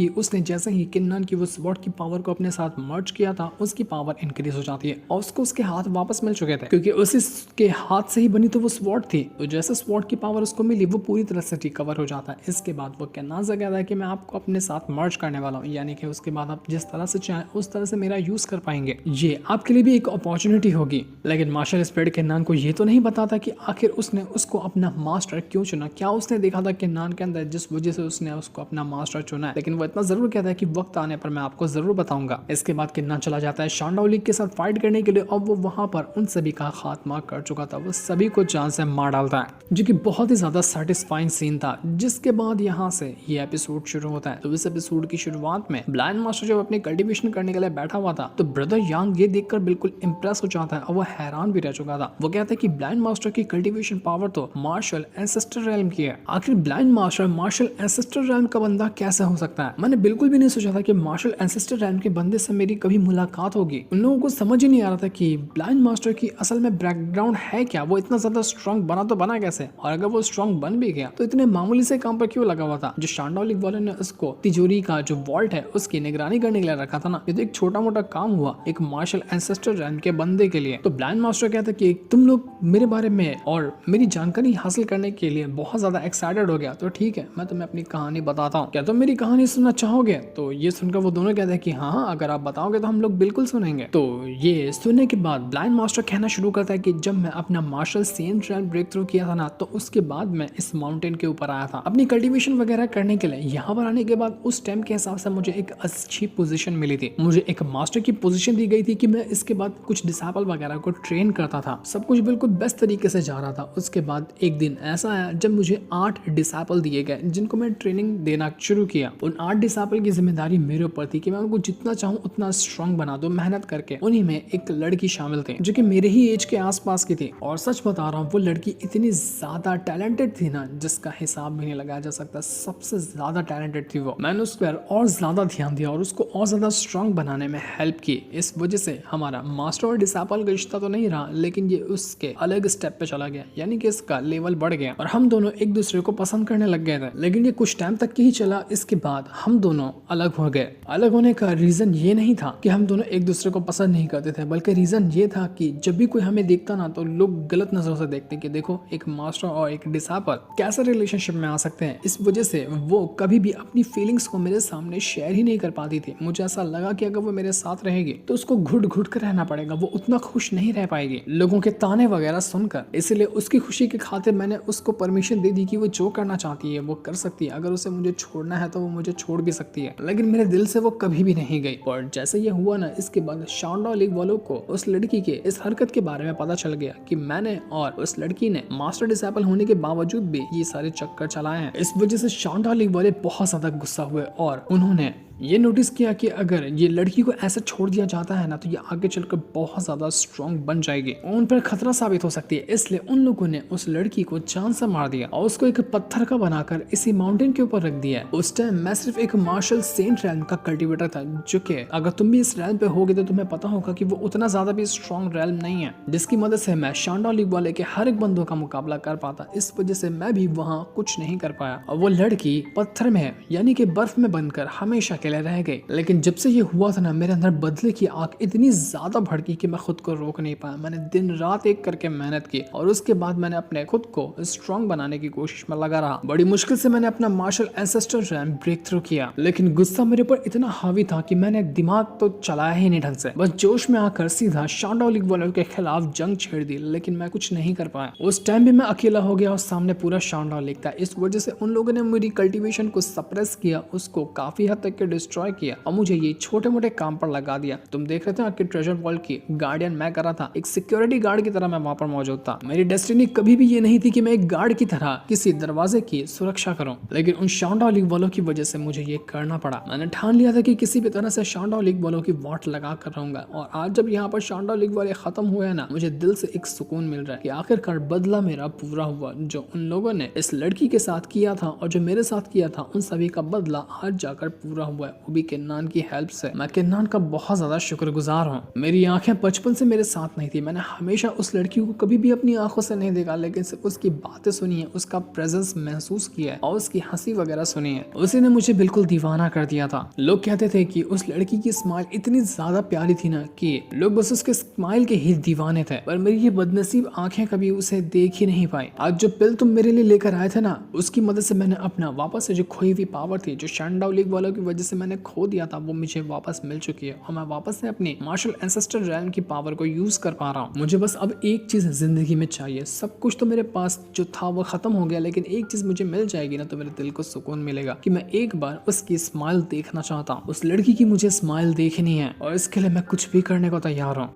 थी उसने जैसे ही किन्नन की वो स्वॉर्ड की पावर को अपने साथ मर्ज किया था उसकी पावर इंक्रीज हो जाती है और उसको उसके हाथ वापस मिल चुके थे क्योंकि उसी के हाथ से ही बनी तो वो स्वॉर्ड थी। तो जैसे स्वॉर्ड की पावर उसको मिली वो पूरी तरह से रिकवर हो जाता है। इसके बाद वो कहना से कहता है कि मैं आपको अपने साथ मर्ज करने वाला हूँ, यानी कि उसके बाद आप जिस तरह से चाहें उस तरह से मेरा यूज कर पाएंगे, ये आपके लिए भी एक अपॉर्चुनिटी होगी। लेकिन मार्शल स्पिरिट किन्नन को ये तो नहीं बताता कि आखिर उसने उसको अपना मास्टर क्यों चुना। क्या उसने देखा था किन्नन के अंदर जिस वजह से उसने उसको अपना मास्टर चुना है। लेकिन वो इतना जरूर कहता है कि वक्त आने पर मैं आपको जरूर बताऊंगा। इसके बाद किन्नन चला जाता है शांडाओ लीग के साथ फाइट करने के लिए और वो वहां पर उन सभी का खात्मा कर चुका था। वो सभी को जान से मार डालता है जो कि बहुत ही ज्यादा सेटिस्फाइंग सीन था। जिसके बाद यहाँ से ये एपिसोड शुरू होता है। तो इस एपिसोड की शुरुआत में ब्लाइंड मास्टर जब अपनी कल्टीवेशन करने के लिए बैठा हुआ था तो ब्रदर यांग ये देखकर बिल्कुल इंप्रेस हो जाता है और वो हैरान भी रह चुका था। वो कहता है कि ब्लाइंड मास्टर की कल्टीवेशन पावर तो मार्शल एंसेस्टर रेल्म की है। आखिर blind master martial ancestor realm का बंदा कैसे हो सकता है। मैंने बिल्कुल भी नहीं सोचा था कि मार्शल एंसेस्टर रेल्म के बंदे से मेरी कभी मुलाकात होगी। उन लोगों को समझ ही नहीं आ रहा था कि ब्लाइंड मास्टर की असल में बैकग्राउंड है क्या, वो इतना ज्यादा स्ट्रॉन्ग बना तो बना कैसे, और अगर वो स्ट्रॉन्ग बन भी गया तो इतने मामूली से काम पर क्यों लगा हुआ था। जो शांडाओ लीग वाले ने उसको तिजोरी का जो वॉल्ट है उसकी निगरानी करने के लिए रखा था ना, ये तो एक छोटा मोटा काम हुआ एक मार्शल एंसेस्टर रेल्म के बंदे के लिए। तो ब्लाइंड मास्टर कहता है कि तुम लोग मेरे बारे में और मेरी जानकारी हासिल करने के लिए बहुत ज्यादा एक्साइटेड हो गया, तो ठीक है मैं तुम्हें अपनी कहानी बताता हूँ, क्या तुम मेरी कहानी सुनना चाहोगे। तो ये सुनकर वो दोनों कहते हैं कि हाँ अगर आप बताओगे तो हम लोग बिल्कुल सुनेंगे। तो ये सुनने के बाद ब्लाइंड मास्टर कहना शुरू करता है कि जब मैं अपना martial saint realm break through किया था ना, तो उसके बाद मैं इस माउंटेन के ऊपर आया था अपनी कल्टीवेशन वगैरह करने के लिए। यहाँ पर आने के बाद उस टाइम के हिसाब से मुझे एक अच्छी पोजीशन मिली थी, मुझे एक मास्टर की पोजीशन दी गई थी कि मैं इसके बाद कुछ डिसाइपल वगैरह को ट्रेन करता था। सब कुछ बिल्कुल बेस्ट तरीके से जा रहा था। उसके बाद एक दिन ऐसा आया जब मुझे 8 डिसाइपल दिए गए जिनको मैं ट्रेनिंग देना शुरू किया। उन 8 डिसाइपल की जिम्मेदारी मेरे ऊपर थी कि मैं उनको जितना चाहूँ उतना स्ट्रॉन्ग बना दूं मेहनत करके। उन्हीं में एक लड़की शामिल थी जो कि मेरे ही एज के आसपास की थी और सच बता रहा हूँ वो लड़की इतनी ज्यादा टैलेंटेड थी ना जिसका हिसाब भी नहीं लगाया जा सकता। सबसे ज्यादा टैलेंटेड थी वो। मैंने उस पर और ज्यादा ध्यान दिया और उसको और ज्यादा स्ट्रॉन्ग बनाने में हेल्प की। इस वजह से हमारा मास्टर और डिसाइपल का रिश्ता तो नहीं रहा, लेकिन ये उसके अलग स्टेप पे चला गया, यानी कि इसका लेवल बढ़ गया और हम दोनों एक दूसरे को पसंद करने लग गए थे। लेकिन ये कुछ टाइम तक ही चला। इसके बाद हम दोनों अलग हो गए। अलग होने का रीजन ये नहीं था कि हम दोनों एक दूसरे को पसंद नहीं करते थे, बल्कि रीजन ये था कि जब भी कोई हमें देखता ना तो लोग गलत नजरों से देखते कि देखो एक मास्टर और एक डिसाइपल कैसे रिलेशनशिप में आ सकते हैं। इस वजह से वो कभी भी अपनी फीलिंग्स को मेरे सामने शेयर ही नहीं कर पाती थी। मुझे ऐसा लगा कि अगर वो मेरे साथ रहेगी तो उसको घुट घुट कर रहना पड़ेगा, वो उतना खुश नहीं रह पाएगी लोगों के ताने वगैरह सुनकर। इसलिए उसकी खुशी की खातिर मैंने उसको परमिशन दे दी कि वो जो करना चाहती है वो कर सकती है। अगर उसे मुझे छोड़ना है तो वो मुझे छोड़ भी सकती है, लेकिन मेरे दिल से वो कभी भी नहीं गई। और जैसे ये हुआ ना, इसके बाद शांडाओ लीग वालों को उस लड़की के इस हरकत के बारे में पता चल गया कि मैंने और उस लड़की ने मास्टर डिसाइपल होने के बावजूद भी ये सारे चक्कर चलाए हैं। इस वजह से शांडाओ लीग वाले बहुत ज्यादा गुस्सा हुए और उन्होंने ये नोटिस किया कि अगर ये लड़की को ऐसे छोड़ दिया जाता है ना तो ये आगे चलकर बहुत ज्यादा स्ट्रॉन्ग बन जाएगी और उन पर खतरा साबित हो सकती है। इसलिए उन लोगों ने उस लड़की को जान से मार दिया और उसको एक पत्थर का बनाकर इसी माउंटेन के ऊपर रख दिया। उस टाइम मैं सिर्फ एक मार्शल सेंट रेल्म का कल्टीवेटर था, जो कि अगर तुम भी इस रेल्म पे होगे तो तुम्हें पता होगा कि वो उतना ज्यादा भी स्ट्रॉन्ग रेल्म नहीं है जिसकी मदद से मैं शांडाओ लीग वाले के हर एक बंदों का मुकाबला कर पाता। इस वजह से मैं भी वहाँ कुछ नहीं कर पाया और वो लड़की पत्थर में यानी कि बर्फ में बनकर हमेशा के लिए रह गई। लेकिन जब से ये हुआ था ना, मेरे अंदर बदले की आग इतनी ज्यादा भड़की कि मैं खुद को रोक नहीं पाया। मैंने दिन रात एक करके मेहनत की और उसके बाद मैंने अपने खुद को स्ट्रॉन्ग बनाने की कोशिश में लगा रहा। बड़ी मुश्किल से मैंने अपना martial ancestor realm break through किया, लेकिन गुस्सा मेरे ऊपर इतना हावी था कि मैंने दिमाग तो चलाया ही नहीं ढंग से। बस जोश में आकर सीधा शांडाओ लीग वालों के खिलाफ जंग छेड़ दी, लेकिन मैं कुछ नहीं कर पाया। उस टाइम भी मैं अकेला हो गया और सामने पूरा शांडाओ लीग था। इस वजह से उन लोगों ने मेरी कल्टीवेशन को सप्रेस किया, उसको काफी हद तक के डिस्ट्रॉय किया और मुझे ये छोटे मोटे काम पर लगा दिया। तुम देख रहे थे आपके ट्रेजर वॉल्ट की गार्डियन मैं कर रहा था, एक सिक्योरिटी गार्ड की तरह मैं वहां पर मौजूद था। मेरी डेस्टिनी कभी भी ये नहीं थी कि मैं एक गार्ड की तरह किसी दरवाजे की सुरक्षा करूं, लेकिन उन शांडाओ लीग वालों की वजह से मुझे ये करना पड़ा। मैंने ठान लिया था कि किसी भी तरह से शांडाओ लीग वालों की वाट लगा कर रहूंगा और आज जब यहाँ पर शांडाओ लीग वाले खत्म हुए हैं ना, मुझे दिल से एक सुकून मिल रहा है कि आखिरकार बदला मेरा पूरा हुआ। जो उन लोगों ने इस लड़की के साथ किया था और जो मेरे साथ किया था, उन सभी का बदला आज जाकर पूरा हुआ है। वो भी किन्नान की हेल्प से। मैं किन्नान का बहुत ज्यादा शुक्रगुजार हूँ। मेरी आंखें बचपन से मेरे साथ नहीं थी, मैंने हमेशा उस लड़की को कभी भी अपनी आंखों से नहीं देखा, लेकिन सिर्फ उसकी बातें सुनी है, उसका प्रेजेंस महसूस किया है और उसकी हंसी वगैरह सुनी है। उसी ने मुझे बिल्कुल दीवाना कर दिया था। लोग कहते थे कि उस लड़की की स्माइल इतनी ज्यादा प्यारी थी ना कि लोग बस उसके स्माइल के ही दीवाने थे, पर मेरी ये बदनसीब आंखें कभी उसे देख ही नहीं पाई। आज जो पिल तुम मेरे लिए लेकर आए थे ना, उसकी मदद से मैंने अपना वापस से जो खोई हुई पावर थी, जो शैनडाउ लीग वालों की वजह से मैंने खो दिया था, वो मुझे वापस मिल चुकी है और मैं वापस से अपनी मार्शल एंसेस्टर रैम की पावर को यूज कर पा रहा हूँ। मुझे बस अब एक चीज जिंदगी में चाहिए। सब कुछ तो मेरे पास जो था वो खत्म हो गया, लेकिन एक चीज मुझे मिल जाएगी ना तो मेरे दिल को सुकून मिलेगा कि मैं एक बार उसकी स्माइल देखना चाहता हूँ। उस लड़की की मुझे स्माइल देखनी है और इसके लिए मैं कुछ भी करने को तैयार हूँ।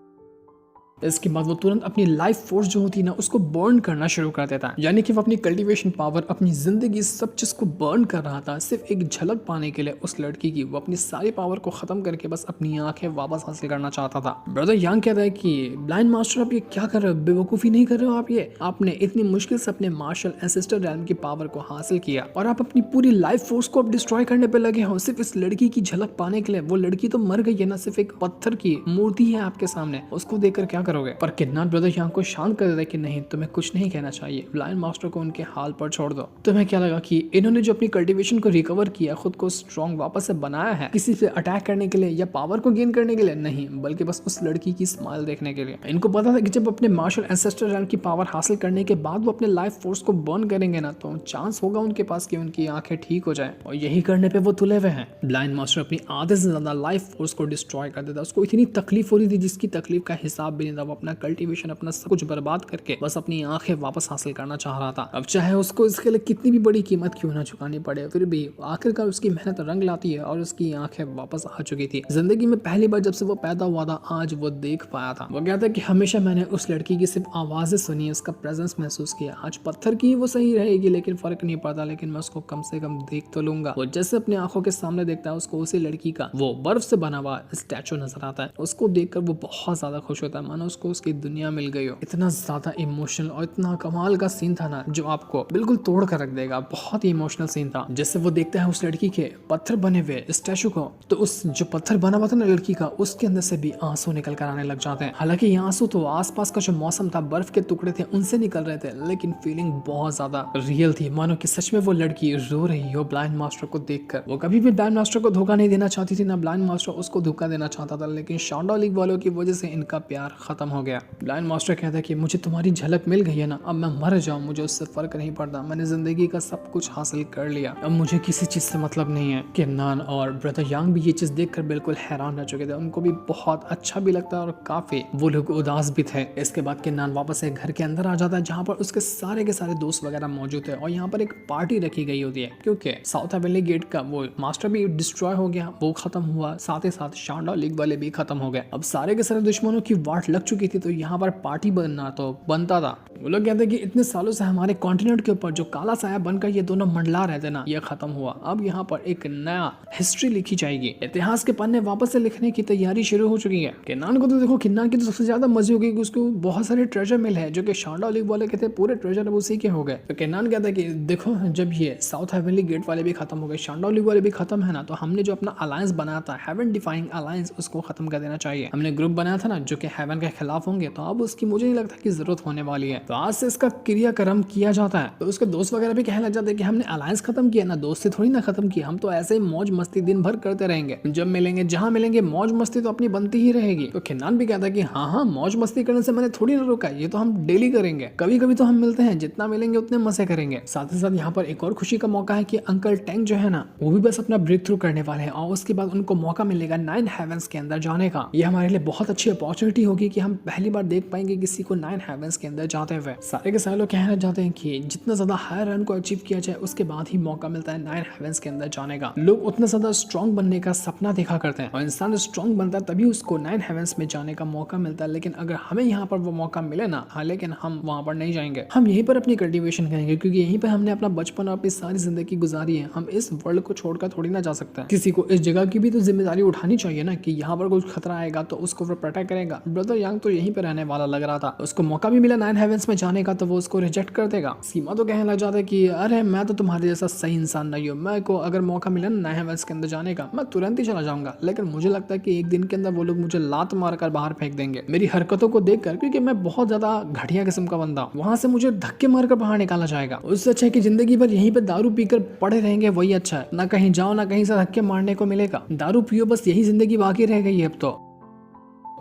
इसके बाद वो तुरंत अपनी लाइफ फोर्स जो होती है ना उसको बर्न करना शुरू कर देता है, यानी कि वो अपनी कल्टीवेशन पावर, अपनी जिंदगी, सब चीज को बर्न कर रहा था सिर्फ एक झलक पाने के लिए उस लड़की की। वो अपनी सारी पावर को खत्म करके बस अपनी आंखें वापस हासिल करना चाहता था। ब्रदर यांग कहता है कि ब्लाइंड मास्टर आप ये क्या कर रहे हो, बेवकूफी नहीं कर रहे हो आप, ये आपने इतनी मुश्किल से अपने मार्शल एंसेस्टर रैम की पावर को हासिल किया और आप अपनी पूरी लाइफ फोर्स को अब डिस्ट्रॉय करने पे लगे हो सिर्फ इस लड़की की झलक पाने के लिए। वो लड़की तो मर गई है ना, सिर्फ एक पत्थर की मूर्ति है आपके सामने, उसको देखकर क्या करोगे। पर किन्नान ब्रदर यांग को शांत कर देता है कि नहीं, तुम्हें कुछ नहीं कहना चाहिए, ब्लाइंड मास्टर को उनके हाल पर छोड़ दो। तुम्हें क्या लगा कि इन्होंने जो अपनी कल्टीवेशन को रिकवर किया, खुद को स्ट्रॉन्ग वापस से बनाया है किसी से अटैक करने के लिए या पावर को गेन करने के लिए? नहीं, बल्कि बस उस लड़की की स्माइल देखने के लिए। इनको पता था कि जब अपने मार्शल एंसेस्टर रैम की पावर हासिल करने के बाद वो अपने लाइफ फोर्स को बर्न करेंगे ना तो चांस होगा उनके पास कि उनकी आंखें ठीक हो जाए, और यही करने पे वो तुले हुए हैं। ब्लाइंड मास्टर अपनी आधे से ज्यादा लाइफ फोर्स को डिस्ट्रॉय कर देता। उसको इतनी तकलीफ हो रही थी जिसकी तकलीफ का हिसाब भी नहीं था। वो अपना कल्टीवेशन, अपना सब कुछ बर्बाद करके बस अपनी आंखें वापस हासिल करना चाह रहा था। अब चाहे उसको इसके लिए कितनी भी बड़ी कीमत क्यों ना चुकानी पड़े, फिर भी आखिरकार उसकी मेहनत रंग लाती है और उसकी आंखें वापस आ चुकी थी। जिंदगी में पहली बार जब से वो पैदा हुआ था आज वो देख पाया था। वो कहता है कि हमेशा मैंने उस लड़की की सिर्फ आवाजें सुनी, उसका प्रेजेंस महसूस किया। आज पत्थर की वो सही रहेगी लेकिन फर्क नहीं पड़ता, लेकिन मैं उसको कम से कम देख तो लूंगा। वो जैसे अपनी आंखों के सामने देखता है उसको उसी लड़की का वो बर्फ से बना हुआ स्टैचू नजर आता है। उसको देखकर वो बहुत ज्यादा खुश होता है, मानो उसको उसकी दुनिया मिल गई हो। इतना ज्यादा इमोशनल और इतना कमाल का सीन था ना जो आपको बिल्कुल तोड़ कर रख देगा। बहुत ही इमोशनल सीन था। जैसे वो देखता है उस लड़की के पत्थर बने हुए स्टैचू को, तो उस जो पत्थर बना हुआ था ना लड़की का, उसके अंदर से भी आंसू निकल कर आने लग जाते हैं। हालांकि ये आंसू तो आसपास का जो मौसम था, बर्फ के टुकड़े थे, उनसे निकल रहे थे, लेकिन फीलिंग बहुत ज्यादा रियल थी, मानो कि सच में वो लड़की रो रही हो ब्लाइंड मास्टर को देखकर। वो कभी भी ब्लाइंड मास्टर को धोखा नहीं देना चाहती थी, ना ब्लाइंड मास्टर उसको धोखा देना चाहता था, लेकिन शैनडाउ लीग वालों की वजह से इनका प्यार खत्म हो गया। ब्लाइंड मास्टर कहता है कि मुझे तुम्हारी झलक मिल गई है ना, अब मैं मर जाऊं मुझे उससे फर्क नहीं पड़ता, मैंने जिंदगी का सब कुछ हासिल कर लिया, अब मुझे किसी चीज से मतलब नहीं है। किन्नान और ब्रदर यांग भी ये चीज देखकर बिल्कुल हैरान रह चुके थे। उनको भी बहुत अच्छा भी लगता और काफी वो लोग उदास भी थे। इसके बाद किन्नान वापस से घर के अंदर आ जाता है जहाँ पर उसके सारे के सारे दोस्त वगैरह मौजूद थे और यहाँ पर एक पार्टी रखी गई होती है क्योंकि साउथ हेवनली गेट का वो मास्टर भी डिस्ट्रॉय हो गया, वो खत्म हुआ, साथ ही साथ शैनडाउ लीग वाले भी खत्म हो गए। अब सारे के सारे दुश्मनों की वाट लग चुकी थी, तो यहाँ पर पार्टी बनना तो बनता था। वो लोग कहते हैं कि इतने सालों से हमारे कॉन्टिनेंट के ऊपर जो काला साया बनकर ये दोनों मंडला रहे थे ना, ये खत्म हुआ। अब यहाँ पर एक नया हिस्ट्री लिखी जाएगी, इतिहास के पन्ने वापस से लिखने की तैयारी शुरू हो चुकी है। किन्नान को तो देखो, किन्नान की तो सबसे ज्यादा मजे हो गई कि उसको बहुत सारे ट्रेजर मिले हैं जो कि शैनडाउ लीग वाले के थे, पूरे ट्रेजर अब उसी के हो गए। तो किन्नान कहता है कि देखो, जब ये साउथ हेवनली गेट वाले भी खत्म हो गए, शैनडाउ लीग वाले भी खत्म है ना, तो हमने जो अपना अलायंस बनाया था, हेवन डिफाइंग अलायंस, उसको खत्म कर देना चाहिए। हमने ग्रुप बनाया था ना जो कि हेवन के खिलाफ होंगे, तो अब उसकी मुझे नहीं लगता कि जरूरत होने वाली है। तो आज से इसका क्रियाक्रम किया जाता है। तो उसके दोस्त वगैरह भी कहने लग जाते हैं कि हमने अलायंस खत्म किया ना, दोस्ती थोड़ी ना खत्म की, हम तो ऐसे ही मौज मस्ती दिन भर करते रहेंगे, जब मिलेंगे जहां मिलेंगे मौज मस्ती तो अपनी बनती ही रहेगी। तो किन्नान भी कहता है कि हाँ, मौज मस्ती करने से मैंने थोड़ी ना रोका, ये तो हम डेली करेंगे, कभी कभी तो हम मिलते हैं, जितना मिलेंगे उतने मजे करेंगे। साथ ही साथ यहाँ पर एक और खुशी का मौका है कि अंकल टैंक जो है ना, वो भी बस अपना ब्रेक थ्रू करने वाले हैं और उसके बाद उनको मौका मिलेगा 9 हेवंस के अंदर जाने का। ये हमारे लिए बहुत अच्छी अपॉर्चुनिटी होगी कि हम पहली बार देख पाएंगे किसी को 9 हेवंस के अंदर जाते हुए। सारे के सारे लोग कहना चाहते हैं कि जितना ज्यादा हायर रन को अचीव किया जाए उसके बाद ही मौका मिलता है 9 हेवंस के अंदर जाने का। लोग उतना ज्यादा स्ट्रॉन्ग बनने का सपना देखा करते हैं और इंसान स्ट्रॉन्ग बनता है तभी उसको 9 हेवंस में जाने का मौका मिलता है। लेकिन अगर हमें यहाँ पर वो मौका मिले ना, हाँ, लेकिन हम वहाँ पर नहीं जाएंगे, हम यहीं पर अपनी कल्टीवेशन करेंगे क्योंकि यहीं पर हमने अपना बचपन और अपनी सारी जिंदगी गुजारी है। हम इस वर्ल्ड को छोड़कर थोड़ी ना जा सकते हैं। किसी को इस जगह की भी तो जिम्मेदारी उठानी चाहिए ना कि यहाँ पर कुछ खतरा आएगा तो उसको प्रोटेक्ट करेगा। ब्रदर यांग तो यहीं पे रहने वाला लग रहा था, उसको मौका भी मिला 9 हेवंस में में जाने का तो वो उसको रिजेक्ट कर देगा। सीमा तो कहने लग जाता है कि अरे मैं तो तुम्हारे जैसा सही इंसान नहीं हूँ, मैं को अगर मौका मिला ना नए हेवंस के अंदर जाने का मैं तुरंत ही चला जाऊंगा, लेकिन मुझे लगता है कि एक दिन के अंदर वो लोग मुझे लात मारकर बाहर फेंक देंगे मेरी हरकतों को देखकर, क्योंकि मैं बहुत ज्यादा घटिया किस्म का बंदा, वहां से मुझे धक्के मारकर बाहर निकाला जाएगा। उससे अच्छा है कि जिंदगी भर यहीं पे दारू पीकर पड़े रहेंगे, वही अच्छा है, ना कहीं जाओ ना कहीं से धक्के मारने को मिलेगा, दारू पियो बस, यही जिंदगी बाकी रह गई है अब तो।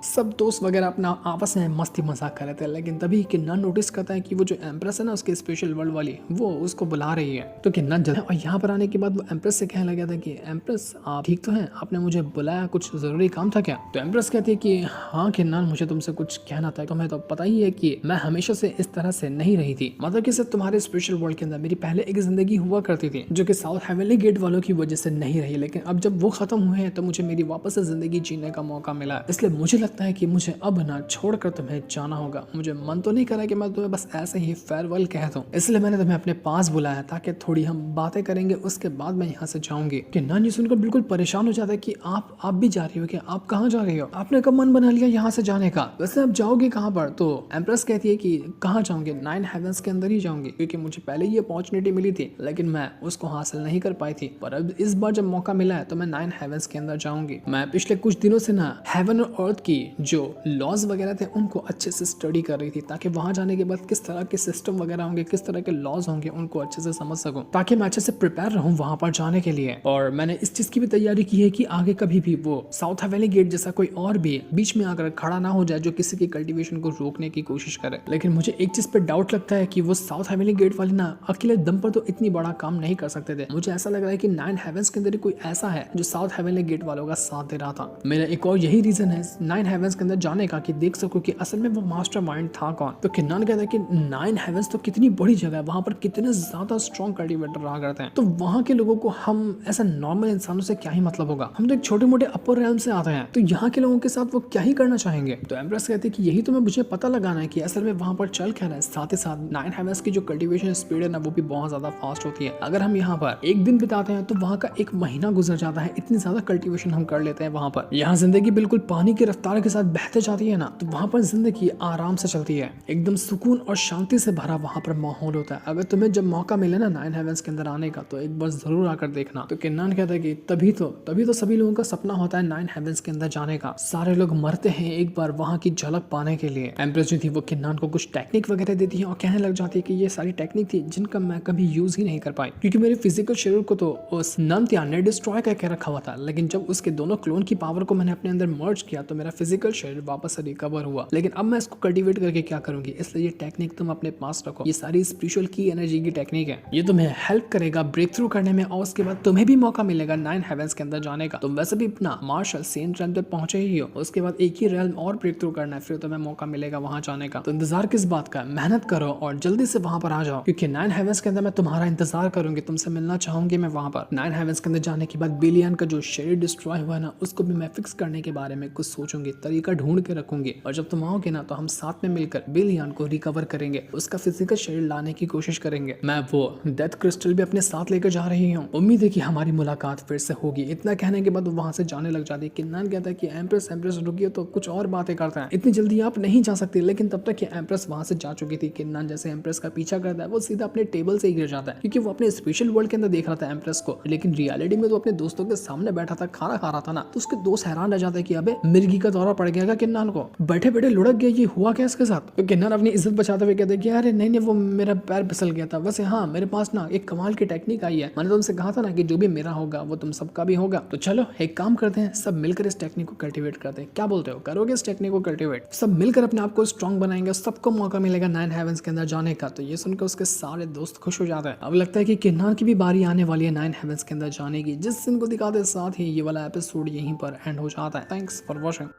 सब दोस्त वगैरह अपना आपस में मस्ती मजाक कर रहे थे, लेकिन तभी किन्नन नोटिस करता है कि वो जो एम्प्रेस है ना उसके स्पेशल वर्ल्ड वाली, वो उसको बुला रही है। तो किन्नन जल्दी, और यहाँ पर आने के बाद वो एम्प्रेस से कहने लगा था कि एम्प्रेस आप ठीक तो हैं, आपने मुझे बुलाया, कुछ जरूरी काम था क्या? तो एम्प्रेस कहती है कि हाँ किन्नन, मुझे तुमसे कुछ कहना था, तुम्हें तो पता ही है कि मैं हमेशा से इस तरह से नहीं रही थी, मतलब कि सिर्फ तुम्हारे स्पेशल वर्ल्ड के अंदर मेरी पहले एक जिंदगी हुआ करती थी जो कि साउथ हेवनली गेट वालों की वजह से नहीं रही, लेकिन अब जब वो खत्म हुए हैं तो मुझे मेरी वापस से जिंदगी जीने का मौका मिला, इसलिए मुझे लगता है कि मुझे अब ना छोड़कर तुम्हें जाना होगा। मुझे मन तो नहीं करा कि मैं तुम्हें बस ऐसे ही फेयरवेल कह दूं, इसलिए मैंने तुम्हें अपने पास बुलाया ताकि थोड़ी हम बातें करेंगे, उसके बाद मैं यहाँ से जाऊंगी। किन्नन ये सुनकर बिल्कुल परेशान हो जाता है कि आप भी जा रही हो क्या? आप कहाँ जा रही हो? आपने कब मन बना लिया यहाँ से जाने का? वैसे आप जाओगे कहाँ पर? तो एम्प्रेस कहती है कि कहाँ जाऊंगी, 9 हेवंस के अंदर ही जाऊंगी, क्योंकि मुझे पहले ये अपॉर्चुनिटी मिली थी लेकिन मैं उसको हासिल नहीं कर पाई थी, पर अब इस बार जब मौका मिला है तो मैं 9 हेवंस के अंदर जाऊंगी। मैं पिछले कुछ दिनों से ना हेवन और अर्थ की जो लॉज वगैरह थे उनको अच्छे से स्टडी कर रही थी, ताकि वहां जाने के बाद किस तरह के सिस्टम वगैरह होंगे, किस तरह के लॉज होंगे, उनको अच्छे से समझ सकूं, ताकि मैं अच्छे से प्रिपेयर रहूं वहां पर जाने के लिए। और मैंने इस चीज की भी तैयारी की है कि आगे कभी भी वो साउथ हवेली गेट जैसा कोई और भी बीच में आकर खड़ा ना हो जाए जो किसी की कल्टीवेशन को रोकने की कोशिश करे। लेकिन मुझे एक चीज पे डाउट लगता है कि वो साउथ हवेली गेट वाले ना अकेले दम पर तो इतनी बड़ा काम नहीं कर सकते थे। मुझे ऐसा लग रहा है कि 9 हेवंस के अंदर कोई ऐसा है जो साउथ हवेली गेट वालों का साथ दे रहा था। मेरा एक और यही रीजन है 9 हेवंस के अंदर जाने का कि देख सको कि असल में वो मास्टरमाइंड था कौन। तो किन्नन कहता है कि 9 हेवंस तो कितनी बड़ी जगह है, वहां पर कितने ज्यादा स्ट्रॉन्ग कल्टीवेटर रहा करते हैं, तो वहां के लोगों को हम ऐसा नॉर्मल इंसानों से क्या ही मतलब होगा, हम तो एक छोटे मोटे अपर रेल्म से आते हैं, तो यहाँ के लोगों के साथ वो क्या ही करना चाहेंगे। तो एम्प्रेस कहती है कि यही तो मैं मुझे पता लगाना है कि असल में वहां पर चल क्या रहा है। साथ ही साथ 9 हेवंस की जो कल्टीवेशन स्पीड है ना वो भी बहुत ज्यादा फास्ट होती है। अगर हम यहाँ पर एक दिन बिताते हैं तो वहाँ का एक महीना गुजर जाता है, इतनी ज्यादा कल्टीवेशन हम कर लेते हैं वहां पर। यहाँ जिंदगी बिल्कुल पानी की रफ्तार के साथ बहते जाती है ना, तो वहां पर जिंदगी आराम से चलती है, एकदम सुकून और शांति से भरा वहां पर माहौल होता है। अगर तुम्हें जब मौका मिले ना 9 हेवंस के अंदर आने का तो एक बार जरूर आकर देखना। तो किन्नन कहता है कि तभी तो सभी लोगों का सपना होता है 9 हेवंस के अंदर जाने का, सारे लोग मरते हैं एक बार वहां की झलक पाने के लिए। एम्प्रेस जो थी वो किन्नन को कुछ टेक्निक वगैरह देती है और कहने लग जाती है कि ये सारी टेक्निक थी जिनका मैं कभी यूज ही नहीं कर पाई, क्योंकि मेरे फिजिकल शरीर को तो उस नंत्या ने डिस्ट्रॉय करके रखा हुआ था, लेकिन जब उसके दोनों क्लोन की पावर को मैंने अपने अंदर मर्ज किया तो मेरा फिजिकल शरीर वापस से रिकवर हुआ। लेकिन अब मैं इसको कल्टीवेट करके क्या करूंगी, इसलिए ये टेक्निक तुम अपने पास रखो, ये सारी स्पिरिचुअल की एनर्जी की टेक्निक है, ये तुम्हें हेल्प करेगा ब्रेक थ्रू करने में, और उसके बाद तुम्हें भी मौका मिलेगा 9 हेवंस के अंदर जाने का। तुम वैसे भी अपना मार्शल सेंट रेल्म तक पहुंचे ही हो, उसके बाद एक ही रेल्म और ब्रेक थ्रू करना है, फिर तुम्हें मौका मिलेगा वहां जाने का। तो इंतजार किस बात का, मेहनत करो और जल्दी से वहां पर आ जाओ, क्योंकि 9 हेवंस के अंदर मैं तुम्हारा इंतजार करूंगी, तुमसे मिलना चाहूंगी मैं वहां पर। 9 हेवंस के अंदर जाने के बाद बिलियन का जो शरीर डिस्ट्रॉय हुआ है ना उसको भी मैं फिक्स करने के बारे में कुछ सोचूंगी, तरीका ढूंढ के रखूंगी, और जब तुम आओगे ना तो हम साथ में मिलकर बिलियन को रिकवर करेंगे, उसका फिजिकल शरीर लाने की कोशिश करेंगे। मैं वो डेथ क्रिस्टल भी अपने साथ लेकर जा रही हूँ, उम्मीद है कि हमारी मुलाकात फिर से होगी। इतना कहने के बाद वो वहां से जाने लग जाती है। किन्नन कहता है कि एम्प्रेस रुकिए, तो कुछ और बातें करते हैं, इतनी जल्दी आप नहीं जा सकती। लेकिन तब तक एम्प्रेस वहां से जा चुकी थी। किन्नन जैसे एम्प्रेस का पीछा करता है वो सीधा अपने टेबल से ही गिर जाता है, क्योंकि वो अपने स्पेशल वर्ल्ड के अंदर देख रहा था एम्प्रेस को, लेकिन रियलिटी में तो अपने दोस्तों के सामने बैठा था, खाना खा रहा था ना, तो उसके दोस्त हैरान रह जाते हैं कि अबे मिर्गी का दौरा पड़ गया किन्नन को, बैठे बैठे लुढ़क गया, ये हुआ क्या इसके साथ। तो किन्नन अपनी इज्जत बचाते हुए कहते हैं कि अरे नहीं वो मेरा पैर फिसल गया था, वैसे हाँ मेरे पास ना एक कमाल की टेक्निक आई है, मैंने तुमसे कहा था ना कि जो भी मेरा होगा वो तुम सबका भी होगा, तो चलो एक काम करते हैं, सब मिलकर इस टेक्निक को कल्टीवेट करते हैं। क्या बोलते हो, करोगे इस टेक्निक को कल्टीवेट? सब मिलकर अपने आप को स्ट्रॉन्ग बनाएंगे, सबको मौका मिलेगा 9 हेवंस के अंदर जाने का। तो ये सुनकर उसके सारे दोस्त खुश हो जाते हैं। अब लगता है कि किन्नन की भी बारी आने वाली है 9 हेवंस के अंदर जाने की, जिस दिन को दिखाते साथ ही ये वाला एपिसोड यहीं पर एंड हो जाता है। Thanks for watching.